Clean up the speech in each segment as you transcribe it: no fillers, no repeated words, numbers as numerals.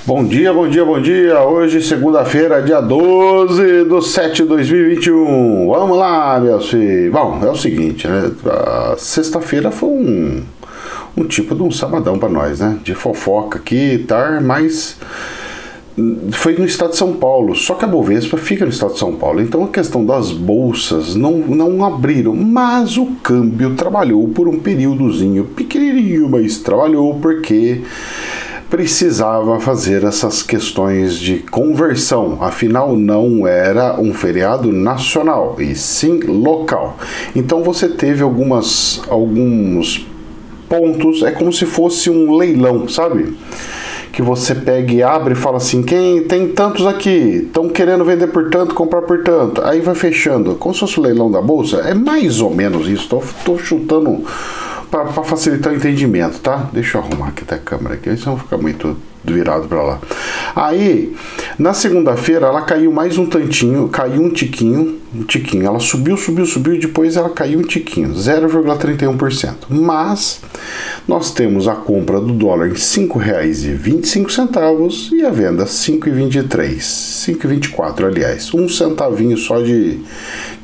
Bom dia, bom dia, bom dia. Hoje, segunda-feira, dia 12/7/2021. Vamos lá, meus filhos. Bom, é o seguinte, né? A sexta-feira foi um tipo de um sabadão para nós, né? De fofoca aqui, tá? Mas foi no estado de São Paulo. Só que a Bovespa fica no estado de São Paulo. Então a questão das bolsas não abriram. Mas o câmbio trabalhou por um períodozinho pequenininho, mas trabalhou porque precisava fazer essas questões de conversão, afinal não era um feriado nacional, e sim local. Então você teve alguns pontos, é como se fosse um leilão, sabe? Que você pega e abre e fala assim, quem tem tantos aqui, estão querendo vender por tanto, comprar por tanto, aí vai fechando, como se fosse o leilão da bolsa, é mais ou menos isso, tô chutando para facilitar o entendimento, tá? Deixa eu arrumar aqui a câmera aqui, senão fica muito virado para lá. Aí, na segunda-feira, ela caiu mais um tantinho, caiu um tiquinho, ela subiu, e depois ela caiu um tiquinho, 0,31%. Mas nós temos a compra do dólar em R$ 5,25 e a venda R$ 5,23, 5,24, aliás, um centavinho só de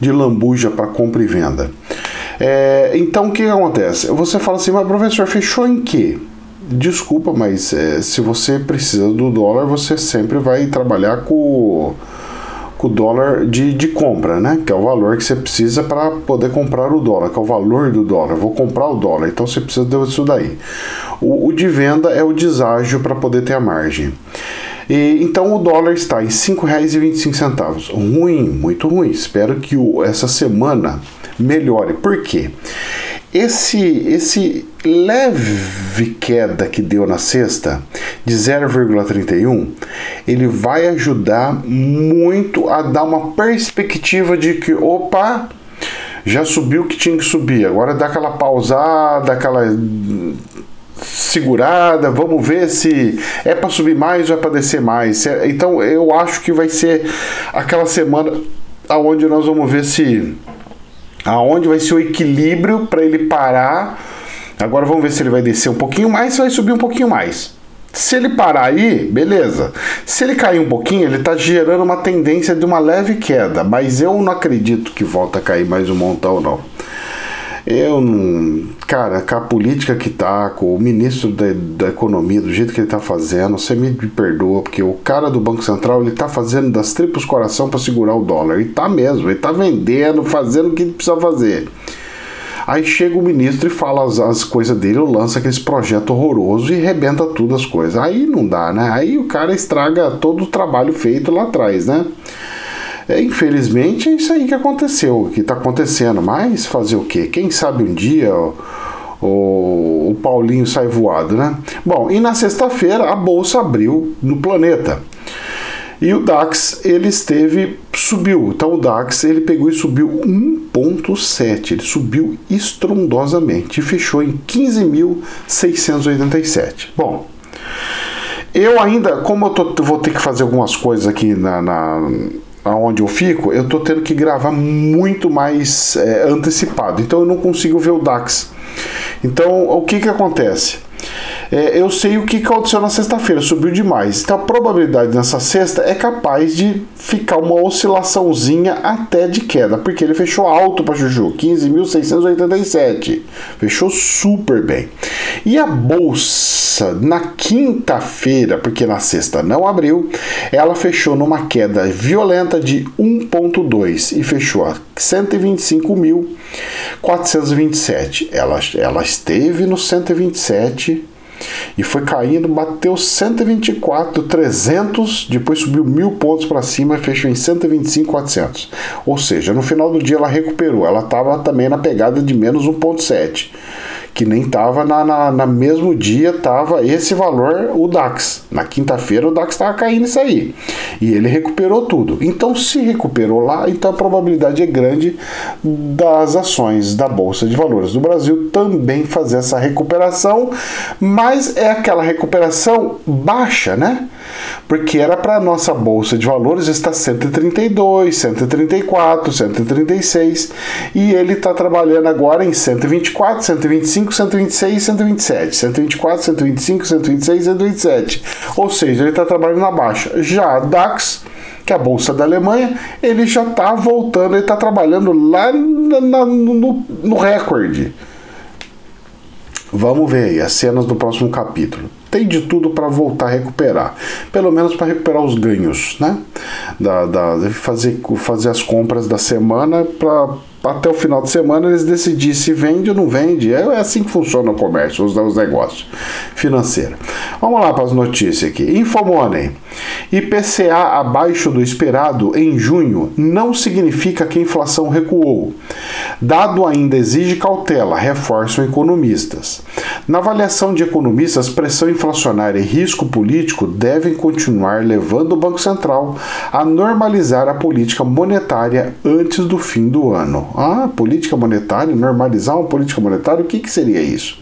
lambuja para compra e venda. Então o que acontece? Você fala assim, mas professor, fechou em quê? Desculpa, mas se você precisa do dólar, você sempre vai trabalhar com o dólar de compra, né? Que é o valor que você precisa para poder comprar o dólar, que é o valor do dólar. Vou comprar o dólar, então você precisa disso daí. O de venda é o deságio para poder ter a margem. Então o dólar está em R$ 5,25. Ruim, muito ruim. Espero que essa semana melhore. Por quê? Esse leve queda que deu na sexta, de 0,31, ele vai ajudar muito a dar uma perspectiva de que, opa, já subiu o que tinha que subir, agora dá aquela pausada, aquela segurada, vamos ver se é para subir mais ou é para descer mais. Então eu acho que vai ser aquela semana aonde nós vamos ver se aonde vai ser o equilíbrio para ele parar. Agora vamos ver se ele vai descer um pouquinho mais, se vai subir um pouquinho mais. Se ele parar aí, beleza. Se ele cair um pouquinho, ele está gerando uma tendência de uma leve queda, mas eu não acredito que volta a cair mais um montão, não. Eu não... Cara, com a política que tá, com o ministro da economia, do jeito que ele tá fazendo, você me perdoa, porque o cara do Banco Central, ele tá fazendo das tripas coração para segurar o dólar. E tá mesmo, ele tá vendendo, fazendo o que ele precisa fazer. Aí chega o ministro e fala as coisas dele, lança aqueles projetos horrorosos e rebenta tudo as coisas. Aí não dá, né? Aí o cara estraga todo o trabalho feito lá atrás, né? Infelizmente é isso aí que aconteceu, que está acontecendo, mas fazer o quê? Quem sabe um dia o Paulinho sai voado, né? Bom, e na sexta-feira a bolsa abriu no planeta e o DAX subiu, então o DAX ele pegou e subiu 1,7, ele subiu estrondosamente e fechou em 15.687. Bom, eu ainda, como eu vou ter que fazer algumas coisas aqui aonde eu fico, eu tô tendo que gravar muito mais antecipado, então eu não consigo ver o DAX. Então o que acontece? Eu sei o que aconteceu na sexta-feira, subiu demais, então a probabilidade nessa sexta é capaz de ficar uma oscilaçãozinha até de queda, porque ele fechou alto para Juju, 15.687, fechou super bem. E a bolsa na quinta-feira, porque na sexta não abriu, ela fechou numa queda violenta de 1,2 e fechou a 125.427. Ela esteve no 127 e foi caindo, bateu 124.300, depois subiu 1.000 pontos para cima e fechou em 125.400. Ou seja, no final do dia ela recuperou, ela estava também na pegada de menos 1,7, que nem estava na mesmo dia, estava esse valor, o DAX. Na quinta-feira o DAX estava caindo isso aí. E ele recuperou tudo. Então, se recuperou lá, então a probabilidade é grande das ações da Bolsa de Valores do Brasil também fazer essa recuperação, mas é aquela recuperação baixa, né? Porque era para a nossa Bolsa de Valores estar 132, 134, 136, e ele está trabalhando agora em 124, 125, 126, 127, 124, 125, 126, 127. Ou seja, ele está trabalhando na baixa. Já a DAX, que é a Bolsa da Alemanha, ele já está voltando, ele está trabalhando lá no recorde. Vamos ver aí as cenas do próximo capítulo. Tem de tudo para voltar a recuperar. Pelo menos para recuperar os ganhos, né? Fazer as compras da semana para até o final de semana eles decidirem se vende ou não vende. É assim que funciona o comércio, os negócios financeiros. Vamos lá para as notícias aqui. Infomoney. IPCA abaixo do esperado em junho não significa que a inflação recuou. Dado ainda exige cautela, reforçam economistas. Na avaliação de economistas, pressão inflacionária e risco político devem continuar levando o Banco Central a normalizar a política monetária antes do fim do ano. Ah, política monetária, normalizar uma política monetária, o que seria isso?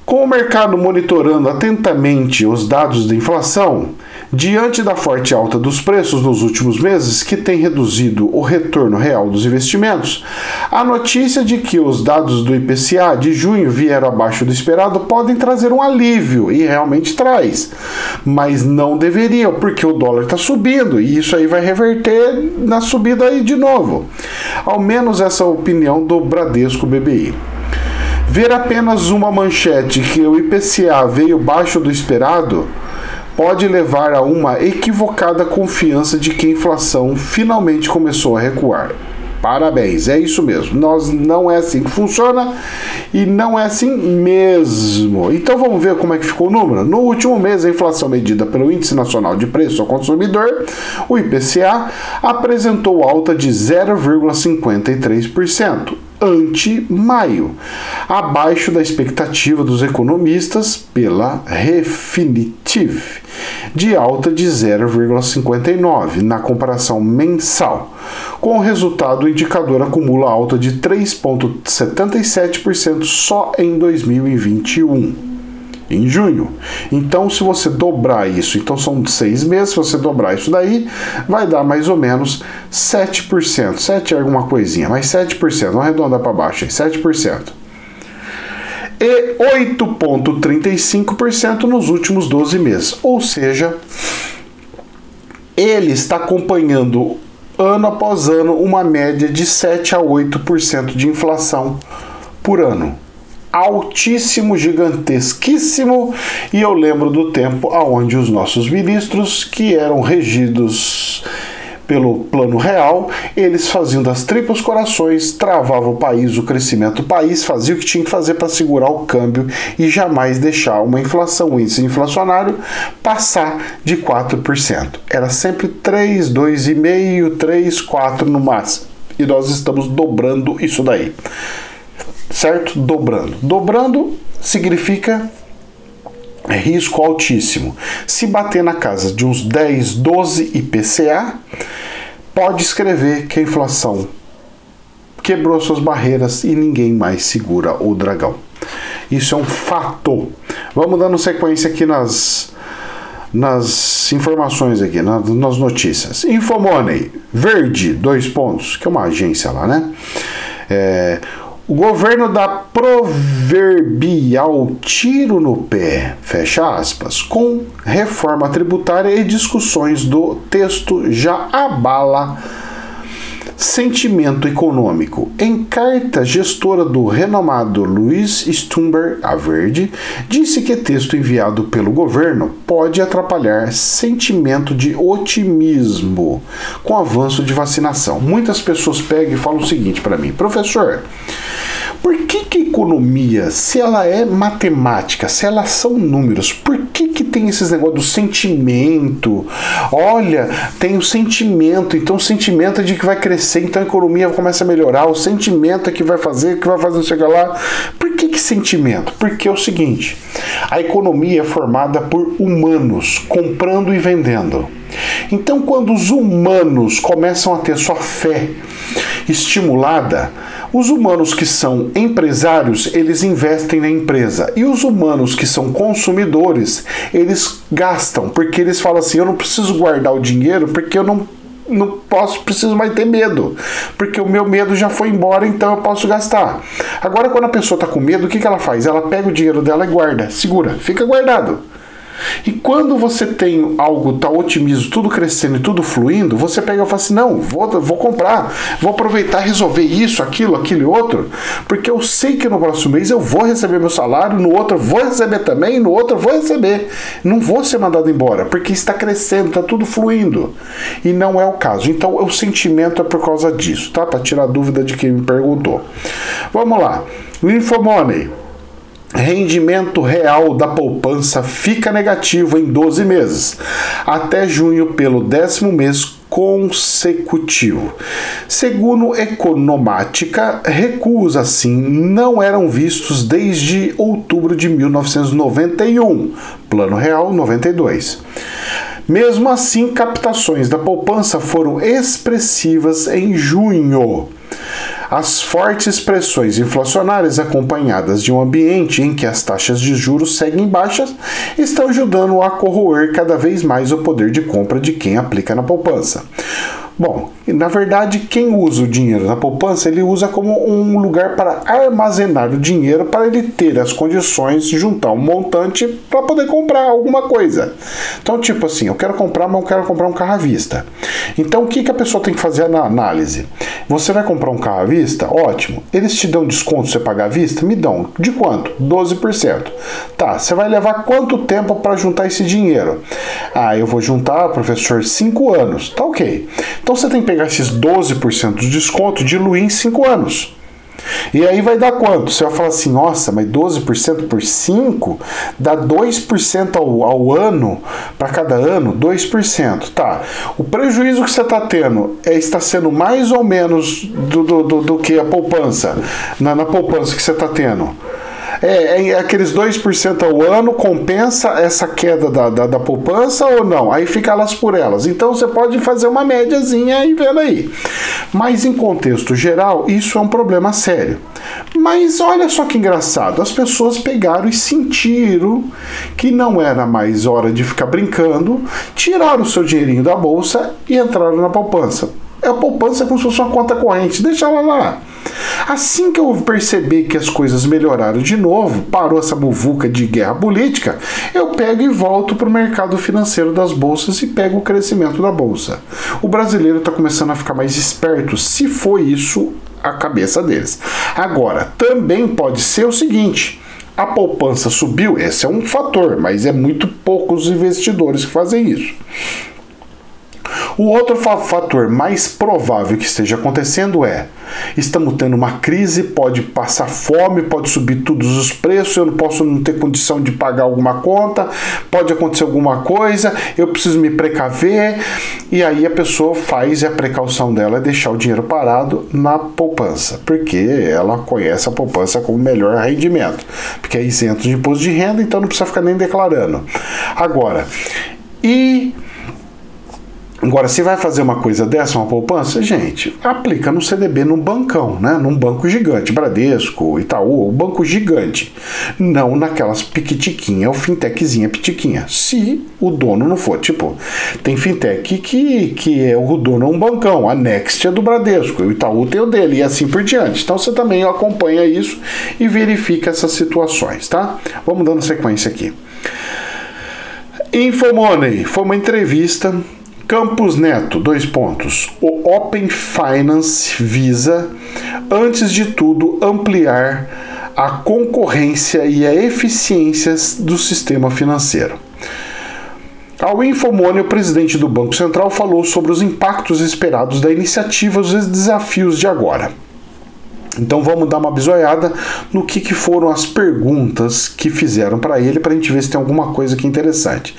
Com o mercado monitorando atentamente os dados da inflação, diante da forte alta dos preços nos últimos meses, que tem reduzido o retorno real dos investimentos, a notícia de que os dados do IPCA de junho vieram abaixo do esperado podem trazer um alívio, e realmente traz. Mas não deveriam, porque o dólar está subindo, e isso aí vai reverter na subida aí de novo. Ao menos essa é a opinião do Bradesco BBI. Ver apenas uma manchete que o IPCA veio abaixo do esperado pode levar a uma equivocada confiança de que a inflação finalmente começou a recuar. Parabéns, é isso mesmo. Não é assim que funciona e não é assim mesmo. Então vamos ver como é que ficou o número. No último mês, a inflação medida pelo Índice Nacional de Preço ao Consumidor, o IPCA, apresentou alta de 0,53%. Ante maio, abaixo da expectativa dos economistas pela Refinitiv, de alta de 0,59% na comparação mensal. Com o resultado, o indicador acumula alta de 3,77% só em 2021. Em junho. Então, se você dobrar isso, então são 6 meses, se você dobrar isso daí, vai dar mais ou menos 7%. 7 é alguma coisinha, mas 7%, vamos arredondar para baixo aí, 7%. E 8,35% nos últimos 12 meses. Ou seja, ele está acompanhando ano após ano uma média de 7 a 8% de inflação por ano. Altíssimo, gigantesquíssimo, e eu lembro do tempo onde os nossos ministros, que eram regidos pelo plano real, eles faziam das tripas corações, travavam o país, o crescimento do país, faziam o que tinha que fazer para segurar o câmbio e jamais deixar uma inflação, um índice inflacionário, passar de 4%. Era sempre 3, 2,5, 3, 4 no máximo. E nós estamos dobrando isso daí. Certo? Dobrando. Dobrando significa risco altíssimo. Se bater na casa de uns 10, 12 IPCA, pode escrever que a inflação quebrou suas barreiras e ninguém mais segura o dragão. Isso é um fato. Vamos dando sequência aqui nas informações aqui, nas notícias. Infomoney, Verde, 2 pontos, que é uma agência lá, né? O governo dá proverbial tiro no pé, fecha aspas, com reforma tributária e discussões do texto já abala sentimento econômico. Em carta, gestora do renomado Luiz Stumber, a Verde, disse que texto enviado pelo governo pode atrapalhar sentimento de otimismo com o avanço de vacinação. Muitas pessoas pegam e falam o seguinte para mim: professor, por que a economia, se ela é matemática, se elas são números, por que tem esses negócios do sentimento? Olha, tem o sentimento, então o sentimento é de que vai crescer, então a economia começa a melhorar, o sentimento é que vai fazer não sei o que lá. Por que sentimento? Porque é o seguinte, a economia é formada por humanos, comprando e vendendo. Então, quando os humanos começam a ter sua fé estimulada, os humanos que são empresários, eles investem na empresa. E os humanos que são consumidores, eles gastam, porque eles falam assim: eu não preciso guardar o dinheiro porque eu não preciso mais ter medo, porque o meu medo já foi embora, então eu posso gastar. Agora, quando a pessoa está com medo, o que ela faz? Ela pega o dinheiro dela e guarda, segura, fica guardado. E quando você tem algo, tá otimismo, tudo crescendo e tudo fluindo, você pega e fala assim, não, vou comprar, vou aproveitar e resolver isso, aquilo e outro, porque eu sei que no próximo mês eu vou receber meu salário, no outro eu vou receber também, no outro eu vou receber. Não vou ser mandado embora, porque está crescendo, está tudo fluindo. E não é o caso. Então o sentimento é por causa disso, tá? Para tirar a dúvida de quem me perguntou. Vamos lá. O Infomoney. Rendimento real da poupança fica negativo em 12 meses, até junho pelo 10º mês consecutivo. Segundo Economática, recuos assim não eram vistos desde outubro de 1991, Plano Real 92. Mesmo assim, captações da poupança foram expressivas em junho. As fortes pressões inflacionárias acompanhadas de um ambiente em que as taxas de juros seguem baixas estão ajudando a corroer cada vez mais o poder de compra de quem aplica na poupança. Bom, na verdade, quem usa o dinheiro na poupança, ele usa como um lugar para armazenar o dinheiro para ele ter as condições de juntar um montante para poder comprar alguma coisa. Então, tipo assim, eu quero comprar, mas eu quero comprar um carro à vista. Então, o que a pessoa tem que fazer na análise? Você vai comprar um carro à vista? Ótimo. Eles te dão desconto se você pagar à vista? Me dão. De quanto? 12%. Tá, você vai levar quanto tempo para juntar esse dinheiro? Ah, eu vou juntar, professor, 5 anos. Tá ok. Então você tem que pegar esses 12% de desconto e diluir em 5 anos. E aí vai dar quanto? Você vai falar assim, nossa, mas 12% por 5 dá 2% ao ano, para cada ano, 2%. Tá, o prejuízo que você está tendo está sendo mais ou menos do que a poupança, na poupança que você está tendo. Aqueles 2% ao ano compensa essa queda da poupança ou não? Aí fica elas por elas. Então você pode fazer uma médiazinha e vendo aí. Mas em contexto geral, isso é um problema sério. Mas olha só que engraçado, as pessoas pegaram e sentiram que não era mais hora de ficar brincando, tiraram o seu dinheirinho da bolsa e entraram na poupança. A poupança é como se fosse uma conta corrente, deixa ela lá. Assim que eu percebi que as coisas melhoraram de novo, parou essa muvuca de guerra política, eu pego e volto para o mercado financeiro das bolsas e pego o crescimento da bolsa. O brasileiro está começando a ficar mais esperto, se foi isso a cabeça deles. Agora, também pode ser o seguinte: a poupança subiu, esse é um fator, mas é muito poucos investidores que fazem isso. O outro fator mais provável que esteja acontecendo estamos tendo uma crise, pode passar fome, pode subir todos os preços, eu não posso não ter condição de pagar alguma conta, pode acontecer alguma coisa, eu preciso me precaver, e aí a pessoa faz a precaução dela é deixar o dinheiro parado na poupança, porque ela conhece a poupança como melhor rendimento, porque é isento de imposto de renda, então não precisa ficar nem declarando. Agora, se vai fazer uma coisa dessa, uma poupança, gente, aplica no CDB, num bancão, né? Num banco gigante, Bradesco, Itaú, um banco gigante. Não naquelas piquitiquinhas, ou fintechzinha pitiquinha. Se o dono não for, tipo, tem fintech que o dono é um bancão, a Next é do Bradesco, o Itaú tem o dele, e assim por diante. Então você também acompanha isso e verifica essas situações, tá? Vamos dando sequência aqui. Infomoney, foi uma entrevista. Campos Neto, 2 pontos. O Open Finance visa, antes de tudo, ampliar a concorrência e a eficiência do sistema financeiro. Ao Infomoney, o presidente do Banco Central falou sobre os impactos esperados da iniciativa e os desafios de agora. Então vamos dar uma bisoiada no que foram as perguntas que fizeram para ele, para a gente ver se tem alguma coisa aqui interessante.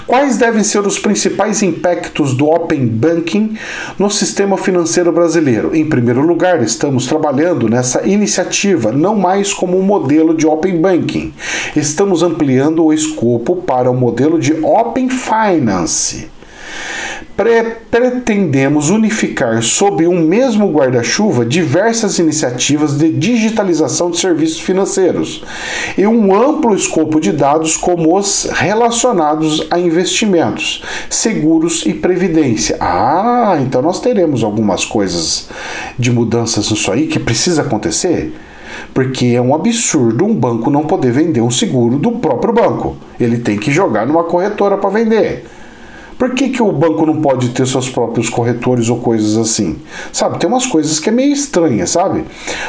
Quais devem ser os principais impactos do Open Banking no sistema financeiro brasileiro? Em primeiro lugar, estamos trabalhando nessa iniciativa não mais como um modelo de Open Banking. Estamos ampliando o escopo para o modelo de Open Finance. Pretendemos unificar sob um mesmo guarda-chuva diversas iniciativas de digitalização de serviços financeiros e um amplo escopo de dados como os relacionados a investimentos, seguros e previdência. Então nós teremos algumas coisas de mudanças nisso aí que precisa acontecer. Porque é um absurdo um banco não poder vender um seguro do próprio banco. Ele tem que jogar numa corretora para vender. Por que o banco não pode ter seus próprios corretores ou coisas assim? Sabe, tem umas coisas que é meio estranha, sabe?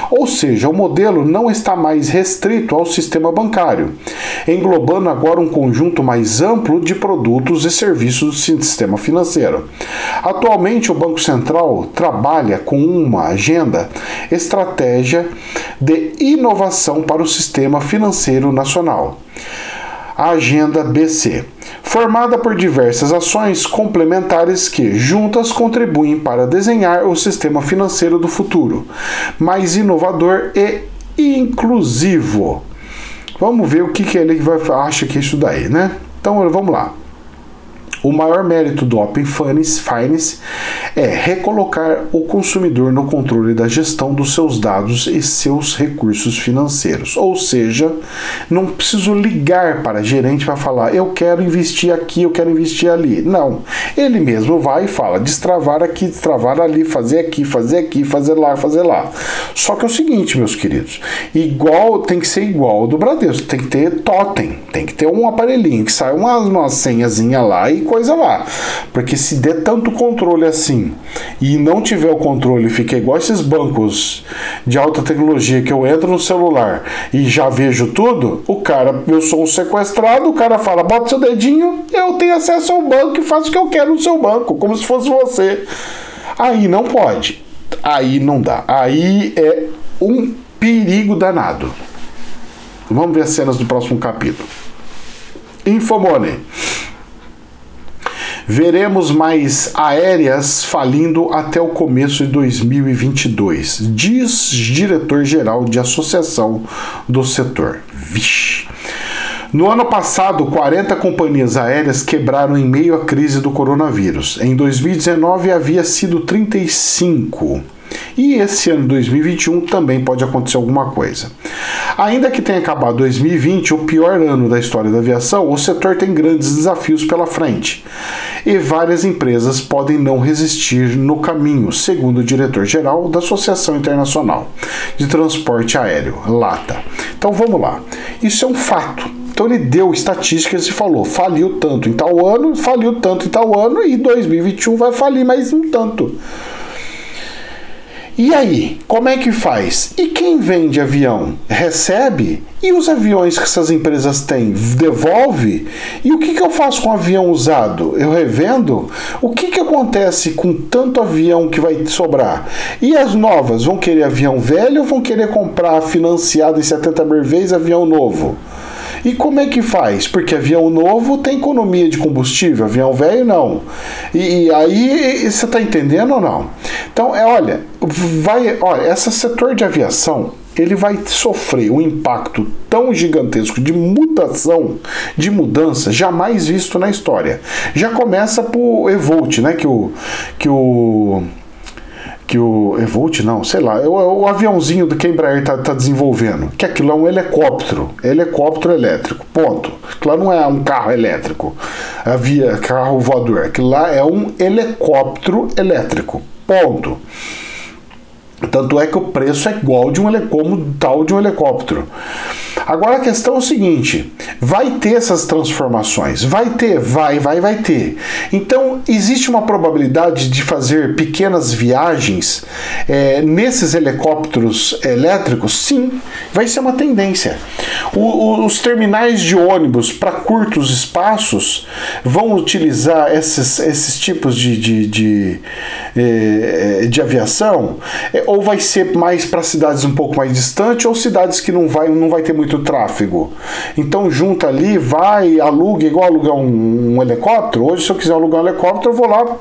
Ou seja, o modelo não está mais restrito ao sistema bancário, englobando agora um conjunto mais amplo de produtos e serviços do sistema financeiro. Atualmente, o Banco Central trabalha com uma agenda estratégia de inovação para o sistema financeiro nacional. A Agenda BC, formada por diversas ações complementares que, juntas, contribuem para desenhar o sistema financeiro do futuro, mais inovador e inclusivo. Vamos ver o que ele acha que é isso daí, né? Então, vamos lá. O maior mérito do Open Finance é recolocar o consumidor no controle da gestão dos seus dados e seus recursos financeiros. Ou seja, não preciso ligar para a gerente para falar, eu quero investir aqui, eu quero investir ali. Não. Ele mesmo vai e fala, destravar aqui, destravar ali, fazer aqui, fazer lá, fazer lá. Só que é o seguinte, meus queridos, tem que ser igual ao do Bradesco, tem que ter totem, tem que ter um aparelhinho que sai uma senhazinha lá e coisa lá, porque se der tanto controle assim e não tiver o controle, fica igual esses bancos de alta tecnologia que eu entro no celular e já vejo tudo, eu sou um sequestrado, o cara fala, bota seu dedinho, eu tenho acesso ao banco e faço o que eu quero no seu banco, como se fosse você. Aí não pode, aí não dá, aí é um perigo danado. Vamos ver as cenas do próximo capítulo. Infomoney. Veremos mais aéreas falindo até o começo de 2022, diz diretor-geral de associação do setor. Vixe. No ano passado, 40 companhias aéreas quebraram em meio à crise do coronavírus. Em 2019 havia sido 35. E esse ano 2021 também pode acontecer alguma coisa. Ainda que tenha acabado 2020, o pior ano da história da aviação, o setor tem grandes desafios pela frente. E várias empresas podem não resistir no caminho, segundo o diretor-geral da Associação Internacional de Transporte Aéreo, LATA. Então vamos lá. Isso é um fato. Então ele deu estatísticas e falou, faliu tanto em tal ano, faliu tanto em tal ano, e 2021 vai falir mais um tanto. E aí, como é que faz? E quem vende avião recebe? E os aviões que essas empresas têm devolve? E o que eu faço com o avião usado? Eu revendo? O que acontece com tanto avião que vai sobrar? E as novas? Vão querer avião velho ou vão querer comprar financiado em 70 vezes avião novo? E como é que faz? Porque avião novo tem economia de combustível, avião velho não. E aí, você está entendendo ou não? Então, olha, esse setor de aviação, ele vai sofrer um impacto tão gigantesco de mutação, de mudança, jamais visto na história. Já começa por Evolt, né? Que o Evolt, não, sei lá, o aviãozinho do que a Embraer tá desenvolvendo, que aquilo é um helicóptero elétrico, ponto. Aquilo lá não é um carro elétrico, carro voador, aquilo lá é um helicóptero elétrico, ponto. Tanto é que o preço é igual como tal de um helicóptero. Agora a questão é o seguinte, vai ter essas transformações, vai ter. Então existe uma probabilidade de fazer pequenas viagens nesses helicópteros elétricos? Sim, vai ser uma tendência. Os terminais de ônibus para curtos espaços vão utilizar esses tipos de aviação, ou vai ser mais para cidades um pouco mais distantes, ou cidades que não vai ter muito tráfego. Então junta ali, aluga, igual alugar um helicóptero. Hoje, se eu quiser alugar um helicóptero, eu vou lá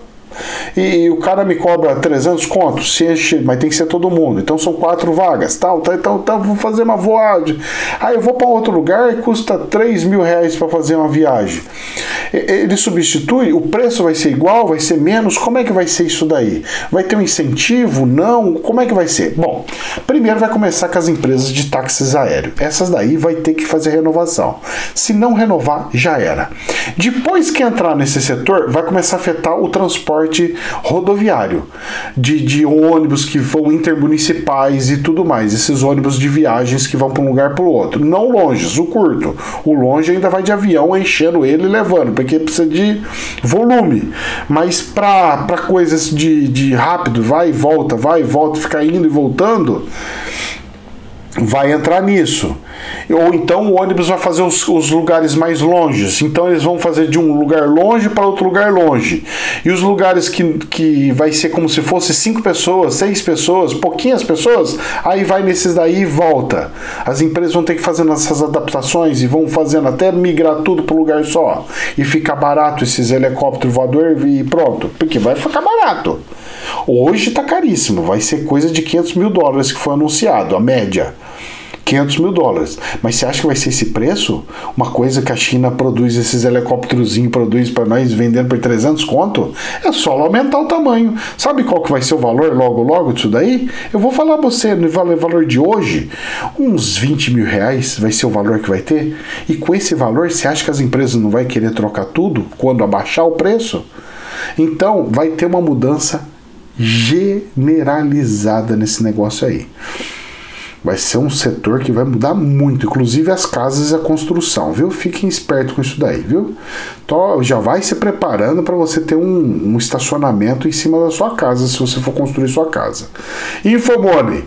e o cara me cobra 300 contos, se encher, mas tem que ser todo mundo. Então são 4 vagas, então vou fazer uma voagem. Aí eu vou para outro lugar e custa 3 mil reais para fazer uma viagem. Ele substitui, o preço vai ser igual, vai ser menos? Como é que vai ser isso daí? Vai ter um incentivo? Não? Como é que vai ser? Bom, primeiro vai começar com as empresas de táxis aéreos. Essas daí vai ter que fazer renovação. Se não renovar, já era. Depois que entrar nesse setor, vai começar a afetar o transporte rodoviário, de ônibus que vão intermunicipais e tudo mais. Esses ônibus de viagens que vão para um lugar para o outro. Não longe, o curto. O longe ainda vai de avião enchendo ele e levando, porque precisa de volume. Mas para coisas de rápido, vai e volta, ficar indo e voltando, vai entrar nisso. Ou então o ônibus vai fazer os lugares mais longes. Então eles vão fazer de um lugar longe para outro lugar longe. E os lugares que vai ser como se fosse 5 pessoas, 6 pessoas, pouquinhas pessoas, aí vai nesses daí e volta. As empresas vão ter que fazer essas adaptações e vão fazendo até migrar tudo para um lugar só. E ficar barato esses helicópteros voadores e pronto. Porque vai ficar barato. Hoje está caríssimo. Vai ser coisa de $500 mil que foi anunciado, a média. $500 mil. Mas você acha que vai ser esse preço? Uma coisa que a China produz, esses helicópterozinhos produz para nós vendendo por 300 conto? É só aumentar o tamanho. Sabe qual que vai ser o valor logo disso daí? Eu vou falar para você, no valor de hoje, uns R$20 mil vai ser o valor que vai ter. E com esse valor, você acha que as empresas não vão querer trocar tudo quando abaixar o preço? Então, vai ter uma mudança generalizada nesse negócio aí. Vai ser um setor que vai mudar muito, inclusive as casas e a construção, viu? Fiquem espertos com isso daí, viu? Então, já vai se preparando para você ter um estacionamento em cima da sua casa, se você for construir sua casa. Infomone.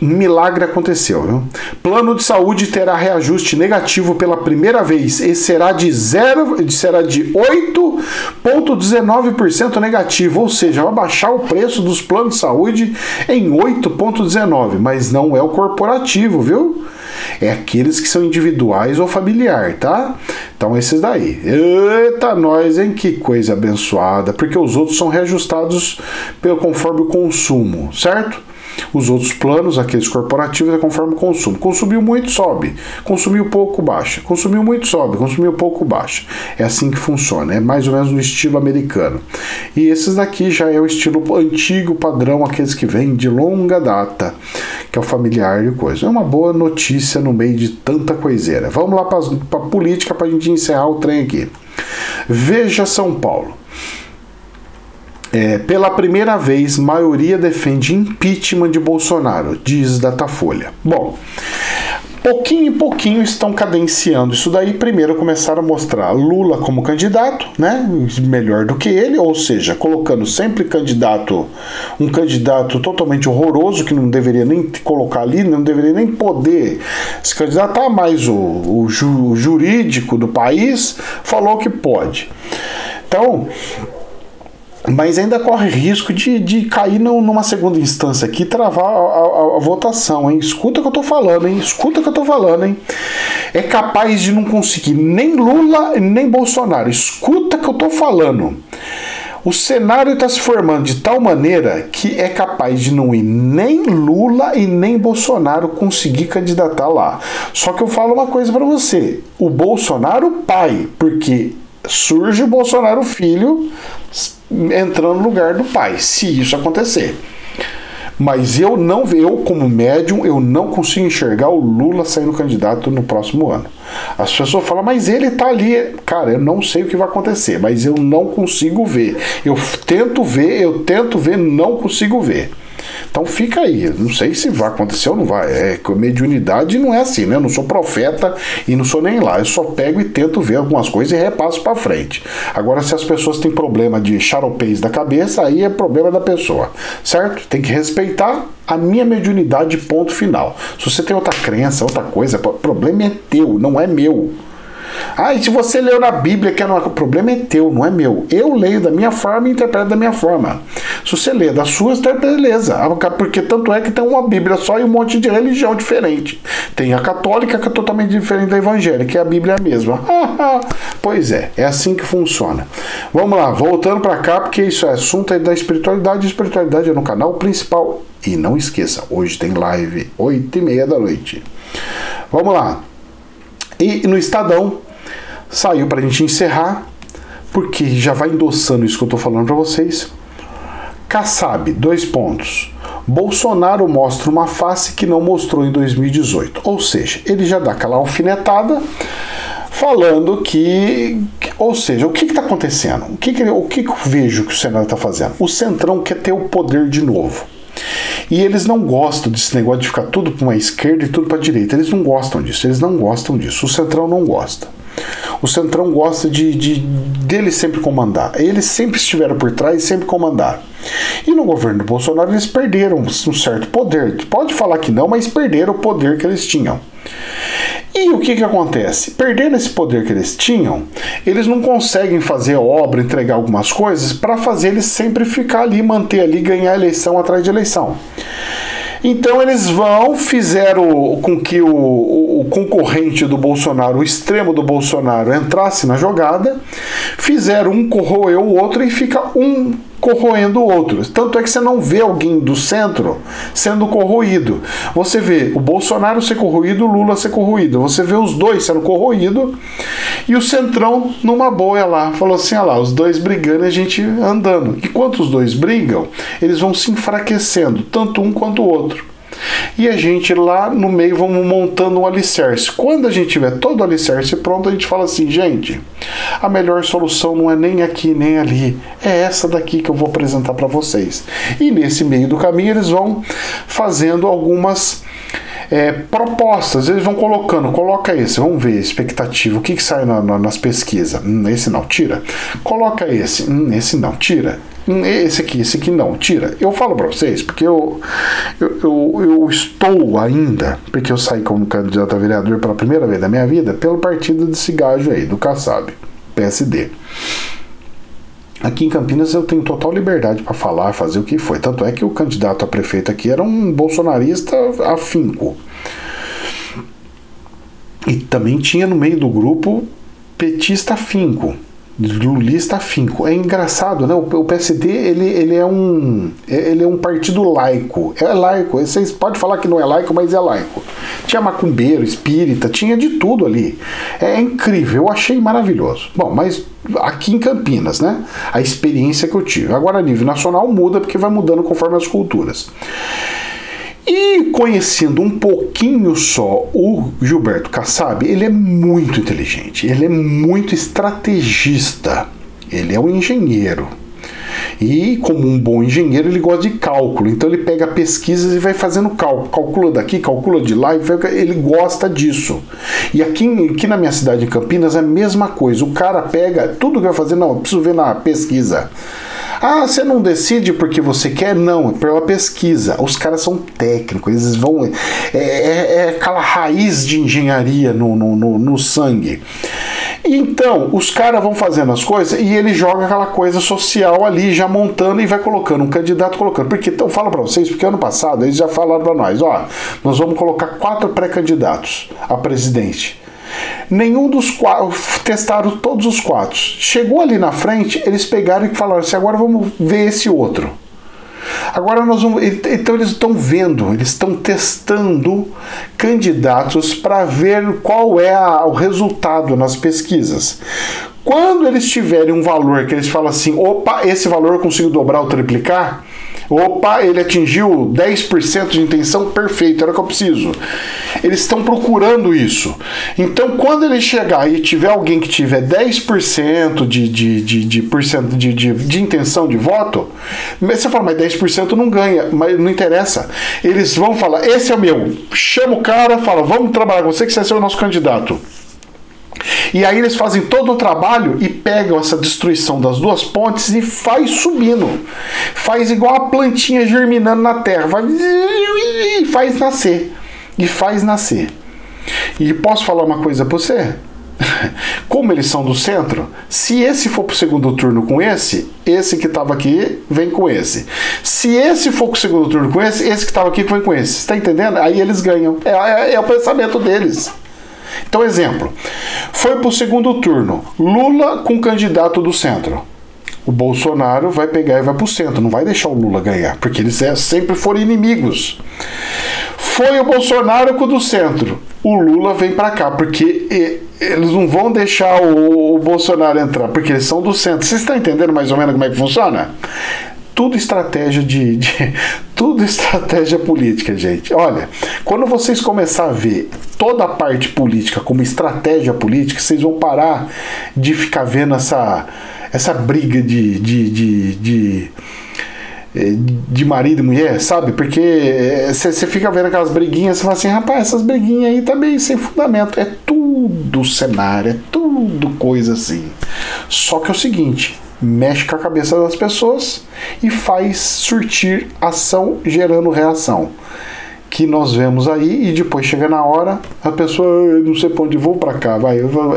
Um milagre aconteceu, viu? Plano de saúde terá reajuste negativo pela primeira vez e será de 8,19% negativo, ou seja, vai baixar o preço dos planos de saúde em 8,19%, mas não é o corporativo, viu? É aqueles que são individuais ou familiar, tá? Então esses daí. Eita, nós, hein? Que coisa abençoada, porque os outros são reajustados conforme o consumo, certo? Os outros planos, aqueles corporativos, é conforme o consumo. Consumiu muito, sobe. Consumiu pouco, baixa. Consumiu muito, sobe. Consumiu pouco, baixa. É assim que funciona. É mais ou menos no estilo americano. E esses daqui já é o estilo antigo, padrão, aqueles que vêm de longa data, que é o familiar e coisa. É uma boa notícia no meio de tanta coiseira. Vamos lá para a política para a gente encerrar o trem aqui. Veja São Paulo. Pela primeira vez, maioria defende impeachment de Bolsonaro, diz Datafolha. Bom, pouquinho em pouquinho estão cadenciando isso daí. Primeiro começaram a mostrar Lula como candidato, né? Melhor do que ele, ou seja, colocando sempre um candidato totalmente horroroso, que não deveria nem colocar ali, não deveria nem poder se candidatar, mas o jurídico do país falou que pode. Então, mas ainda corre risco de cair numa segunda instância aqui e travar a votação, hein? Escuta o que eu tô falando, hein? Escuta o que eu tô falando, hein? É capaz de não conseguir nem Lula nem Bolsonaro. Escuta o que eu tô falando. O cenário está se formando de tal maneira que é capaz de não ir nem Lula e nem Bolsonaro conseguir candidatar lá. Só que eu falo uma coisa para você. O Bolsonaro pai, porque surge o Bolsonaro filho entrando no lugar do pai, se isso acontecer. Mas eu como médium, eu não consigo enxergar o Lula saindo candidato no próximo ano. As pessoas falam, mas ele tá ali. Cara, eu não sei o que vai acontecer, mas eu não consigo ver. Eu tento ver, não consigo ver. Então fica aí, eu não sei se vai acontecer ou não vai. Mediunidade não é assim, né? Eu não sou profeta e não sou nem lá. Eu só pego e tento ver algumas coisas e repasso para frente. Agora, se as pessoas têm problema de xaropês da cabeça, aí é problema da pessoa, certo? Tem que respeitar a minha mediunidade, ponto final. Se você tem outra crença, outra coisa, o problema é teu, não é meu. E se você leu na Bíblia que o problema é teu, não é meu. Eu leio da minha forma e interpreto da minha forma. Se você lê da sua, beleza. Porque tanto é que tem uma Bíblia só e um monte de religião diferente. Tem a católica, que é totalmente diferente da evangélica, que a Bíblia é a mesma. Pois é assim que funciona. Vamos lá, voltando para cá, porque isso é assunto da espiritualidade. Espiritualidade é no canal principal. E não esqueça, hoje tem live 8h30 da noite. Vamos lá. E no Estadão, saiu para a gente encerrar, porque já vai endossando isso que eu estou falando para vocês. Kassab, 2 pontos. Bolsonaro mostra uma face que não mostrou em 2018. Ou seja, ele já dá aquela alfinetada falando que... Ou seja, o que está acontecendo? O que eu vejo que o Senado está fazendo? O Centrão quer ter o poder de novo. E eles não gostam desse negócio de ficar tudo para uma esquerda e tudo para a direita. Eles não gostam disso. Eles não gostam disso. O Centrão não gosta. O Centrão gosta dele sempre comandar. Eles sempre estiveram por trás e sempre comandaram. E no governo do Bolsonaro eles perderam um certo poder. Pode falar que não, mas perderam o poder que eles tinham. E o que acontece? Perdendo esse poder que eles tinham, eles não conseguem fazer obra, entregar algumas coisas para fazer eles sempre ficar ali, manter ali, ganhar eleição atrás de eleição. Então eles fizeram com que o concorrente do Bolsonaro, o extremo do Bolsonaro, entrasse na jogada, fizeram um corroer o outro e fica um corroendo o outro. Tanto é que você não vê alguém do centro sendo corroído. Você vê o Bolsonaro ser corroído, o Lula ser corroído. Você vê os dois sendo corroídos e o Centrão numa boa lá. Falou assim, olha lá, os dois brigando e a gente andando. Enquanto os dois brigam, eles vão se enfraquecendo, tanto um quanto o outro. E a gente lá no meio vamos montando um alicerce. Quando a gente tiver todo o alicerce pronto, a gente fala assim, gente, a melhor solução não é nem aqui nem ali, é essa daqui que eu vou apresentar para vocês. E nesse meio do caminho eles vão fazendo algumas propostas, eles vão colocando, coloca esse, vamos ver, expectativa, o que sai nas pesquisas, esse não, tira, coloca esse não, tira, esse aqui não, tira. Eu falo para vocês, porque eu estou ainda, porque eu saí como candidato a vereador pela primeira vez da minha vida, pelo partido desse gajo aí, do Kassab, PSD. Aqui em Campinas eu tenho total liberdade para falar, fazer o que foi. Tanto é que o candidato a prefeito aqui era um bolsonarista afinco. E também tinha no meio do grupo petista afinco, lulista afinco. É engraçado, né? O PSD ele é um partido laico. É laico. Vocês podem falar que não é laico, mas é laico. Tinha macumbeiro, espírita, tinha de tudo ali. É incrível, eu achei maravilhoso. Bom, mas aqui em Campinas, né? A experiência que eu tive. Agora a nível nacional muda, porque vai mudando conforme as culturas. E conhecendo um pouquinho só o Gilberto Kassab, ele é muito inteligente, ele é muito estrategista, ele é um engenheiro. E como um bom engenheiro, ele gosta de cálculo, então ele pega pesquisas e vai fazendo cálculo, calcula daqui, calcula de lá, ele gosta disso. E aqui na minha cidade, em Campinas, é a mesma coisa, o cara pega tudo que vai fazer, não, eu preciso ver na pesquisa. Ah, você não decide porque você quer? Não, é pela pesquisa. Os caras são técnicos, eles vão... É aquela raiz de engenharia no sangue. Então, os caras vão fazendo as coisas e ele joga aquela coisa social ali, já montando e vai colocando, um candidato colocando. Porque, então, eu falo pra vocês, porque ano passado eles já falaram pra nós, ó, nós vamos colocar 4 pré-candidatos a presidente. Nenhum dos 4, testaram todos os 4. Chegou ali na frente, eles pegaram e falaram assim, agora vamos ver esse outro. Agora nós vamos... Então eles estão vendo, eles estão testando candidatos para ver qual é o resultado nas pesquisas. Quando eles tiverem um valor que eles falam assim, opa, esse valor eu consigo dobrar ou triplicar, opa, ele atingiu 10% de intenção, perfeito, era o que eu preciso. Eles estão procurando isso. Então, quando ele chegar e tiver alguém que tiver 10% de intenção de voto, você fala, mas 10% não ganha, mas não interessa. Eles vão falar, esse é o meu. Chama o cara, fala, vamos trabalhar com você que você vai ser o nosso candidato. E aí eles fazem todo o trabalho e pegam essa destruição das 2 pontes e faz subindo. Faz igual a plantinha germinando na terra. E faz nascer. E faz nascer. E posso falar uma coisa para você? Como eles são do centro, se esse for pro segundo turno com esse que estava aqui vem com esse. Se esse for pro segundo turno com esse que estava aqui vem com esse. Você está entendendo? Aí eles ganham. É o pensamento deles. Então, exemplo, foi para o segundo turno, Lula com candidato do centro. O Bolsonaro vai pegar e vai para o centro, não vai deixar o Lula ganhar, porque eles sempre foram inimigos. Foi o Bolsonaro com o do centro, o Lula vem para cá, porque eles não vão deixar o Bolsonaro entrar, porque eles são do centro. Vocês estão entendendo mais ou menos como é que funciona? Tudo estratégia tudo estratégia política, gente. Olha, quando vocês começarem a ver toda a parte política como estratégia política, vocês vão parar de ficar vendo essa briga de marido e mulher, sabe? Porque você fica vendo aquelas briguinhas, você fala assim, rapaz, essas briguinhas aí também sem fundamento. É tudo cenário, é tudo coisa assim. Só que é o seguinte, mexe com a cabeça das pessoas e faz surtir ação gerando reação. Que nós vemos aí, e depois chega na hora, a pessoa, eu não sei pra onde vou, pra cá,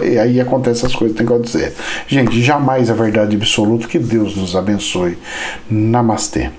e aí acontece as coisas que tem que acontecer. Gente, jamais é verdade absoluta, que Deus nos abençoe. Namastê.